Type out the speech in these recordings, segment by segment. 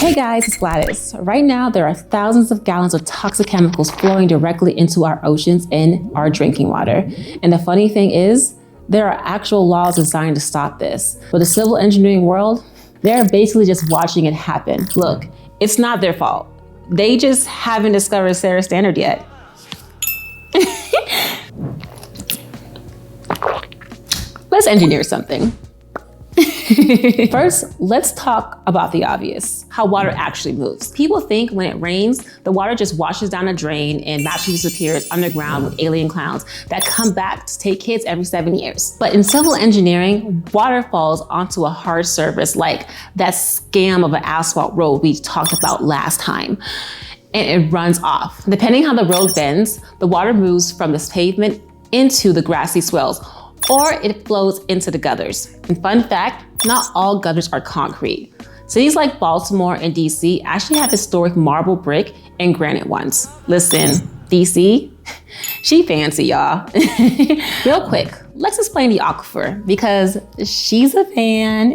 Hey guys, it's Gladys. Right now, there are thousands of gallons of toxic chemicals flowing directly into our oceans and our drinking water. And the funny thing is, there are actual laws designed to stop this. But the civil engineering world, they're basically just watching it happen. Look, it's not their fault. They just haven't discovered Sera standard yet. Let's engineer something. First, let's talk about the obvious, how water actually moves. People think when it rains, the water just washes down a drain and magically disappears underground with alien clowns that come back to take kids every 7 years. But in civil engineering, water falls onto a hard surface like that scam of an asphalt road we talked about last time, and it runs off. Depending how the road bends, the water moves from this pavement into the grassy swells, or it flows into the gutters. And fun fact, not all gutters are concrete. Cities like Baltimore and DC actually have historic marble, brick, and granite ones. Listen, DC, she fancy, y'all. Real quick, let's explain the aquifer because she's a fan.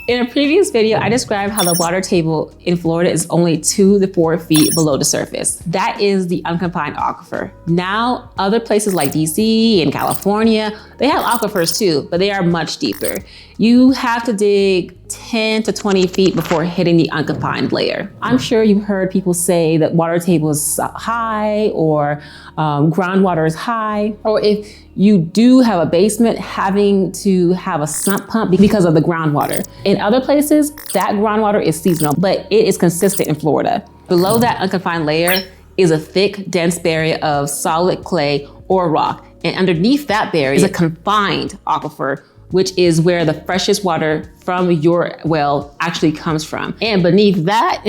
In a previous video, I described how the water table in Florida is only 2 to 4 feet below the surface. That is the unconfined aquifer. Now, other places like DC and California, they have aquifers too, but they are much deeper. You have to dig 10 to 20 feet before hitting the unconfined layer. I'm sure you've heard people say that water table is high or groundwater is high, or if you do have a basement, having to have a sump pump because of the groundwater. In other places, that groundwater is seasonal, but it is consistent in Florida. Below that unconfined layer is a thick, dense barrier of solid clay or rock. And underneath that barrier is a confined aquifer, which is where the freshest water from your well actually comes from. And beneath that,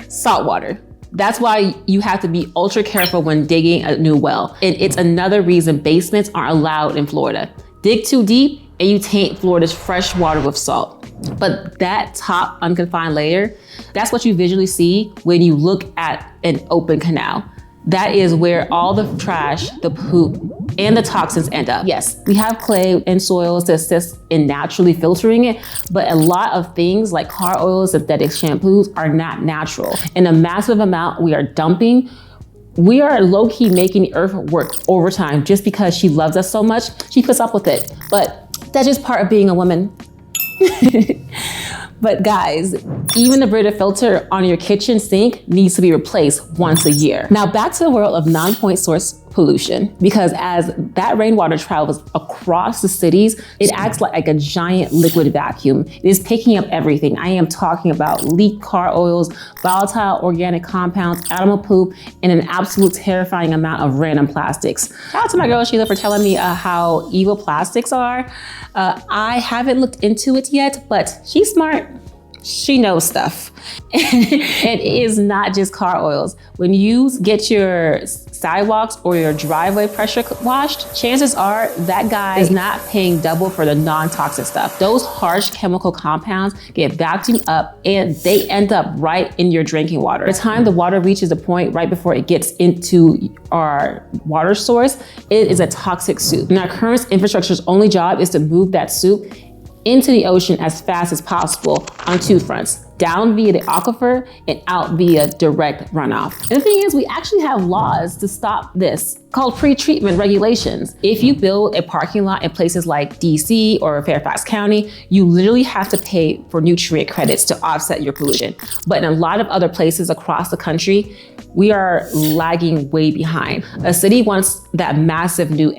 salt water. That's why you have to be ultra careful when digging a new well. And it's another reason basements aren't allowed in Florida. Dig too deep and you taint Florida's fresh water with salt. But that top unconfined layer, that's what you visually see when you look at an open canal. That is where all the trash, the poop, and the toxins end up. Yes, we have clay and soils to assist in naturally filtering it, but a lot of things like car oils, synthetic shampoos are not natural. And a massive amount we are dumping, we are low-key making the earth work overtime just because she loves us so much, she puts up with it. But that's just part of being a woman. But guys, even the Brita filter on your kitchen sink needs to be replaced once a year. Now back to the world of non-point source pollution, because as that rainwater travels across the cities, it acts like a giant liquid vacuum. It is picking up everything. I am talking about leaked car oils, volatile organic compounds, animal poop, and an absolute terrifying amount of random plastics. Shout out to my girl Sheila for telling me how evil plastics are. I haven't looked into it yet, but she's smart. She knows stuff. It is not just car oils. When you get your sidewalks or your driveway pressure washed, chances are that guy is not paying double for the non-toxic stuff. Those harsh chemical compounds get vacuumed up and they end up right in your drinking water. By the time the water reaches the point right before it gets into our water source, it is a toxic soup. And our current infrastructure's only job is to move that soup into the ocean as fast as possible on 2 fronts, down via the aquifer and out via direct runoff. And the thing is, we actually have laws to stop this called pre-treatment regulations. If you build a parking lot in places like DC or Fairfax County, you literally have to pay for nutrient credits to offset your pollution. But in a lot of other places across the country, we are lagging way behind. A city wants that massive new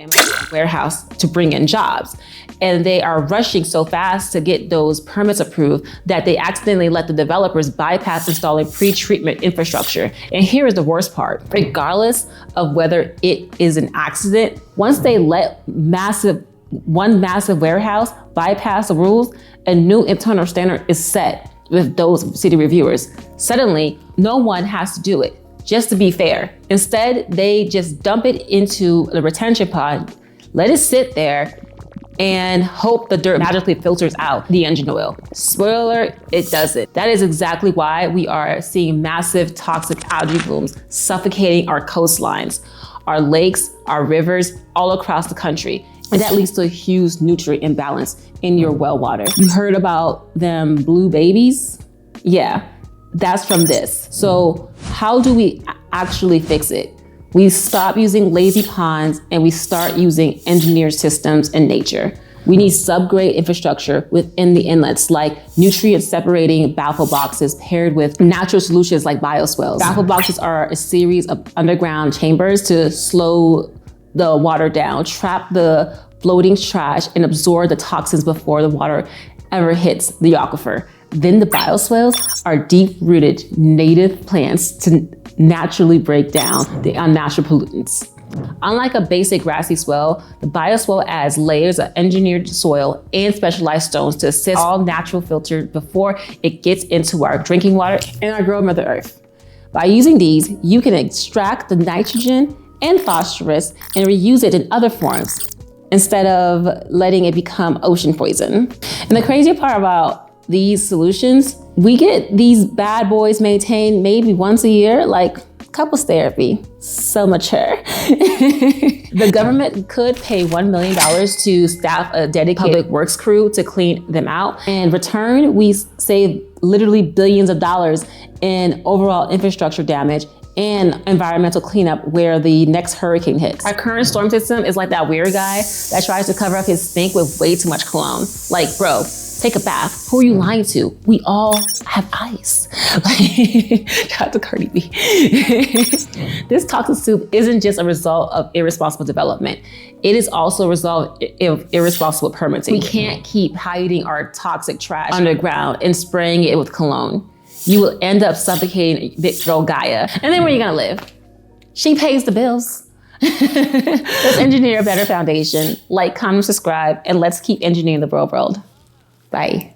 warehouse to bring in jobs, and they are rushing so fast to get those permits approved that they accidentally let the developers bypass installing pre-treatment infrastructure. And here is the worst part. Regardless of whether it is an accident, once they let one massive warehouse bypass the rules, a new internal standard is set with those city reviewers. Suddenly, no one has to do it, just to be fair. Instead, they just dump it into the retention pond, let it sit there, and hope the dirt magically filters out the engine oil. Spoiler, it doesn't. That is exactly why we are seeing massive toxic algae blooms suffocating our coastlines, our lakes, our rivers, all across the country. And that leads to a huge nutrient imbalance in your well water. You heard about them blue babies? Yeah, that's from this. So how do we actually fix it? We stop using lazy ponds and we start using engineered systems in nature. We need subgrade infrastructure within the inlets, like nutrient separating baffle boxes paired with natural solutions like bioswales. Baffle boxes are a series of underground chambers to slow the water down, trap the floating trash, and absorb the toxins before the water ever hits the aquifer. Then the bioswales are deep-rooted native plants to naturally break down the unnatural pollutants. Unlike a basic grassy swale, the bioswale adds layers of engineered soil and specialized stones to assist all natural filtered before it gets into our drinking water and our girl Mother Earth. By using these, you can extract the nitrogen and phosphorus and reuse it in other forms instead of letting it become ocean poison. And the crazy part about these solutions, we get these bad boys maintained maybe once a year, like couples therapy. So mature. The government could pay $1 million to staff a dedicated public works crew to clean them out. In return, we save literally billions of dollars in overall infrastructure damage and environmental cleanup where the next hurricane hits. Our current storm system is like that weird guy that tries to cover up his stink with way too much cologne. Like, bro, take a bath. Who are you lying to? We all have ice. Shout out to Cardi B. This toxic soup isn't just a result of irresponsible development. It is also a result of irresponsible permitting. We can't keep hiding our toxic trash underground and spraying it with cologne. You will end up suffocating big girl Gaia. And then where are you gonna live? She pays the bills. Let's engineer a better foundation. Like, comment, subscribe, and let's keep engineering the real world. Bye.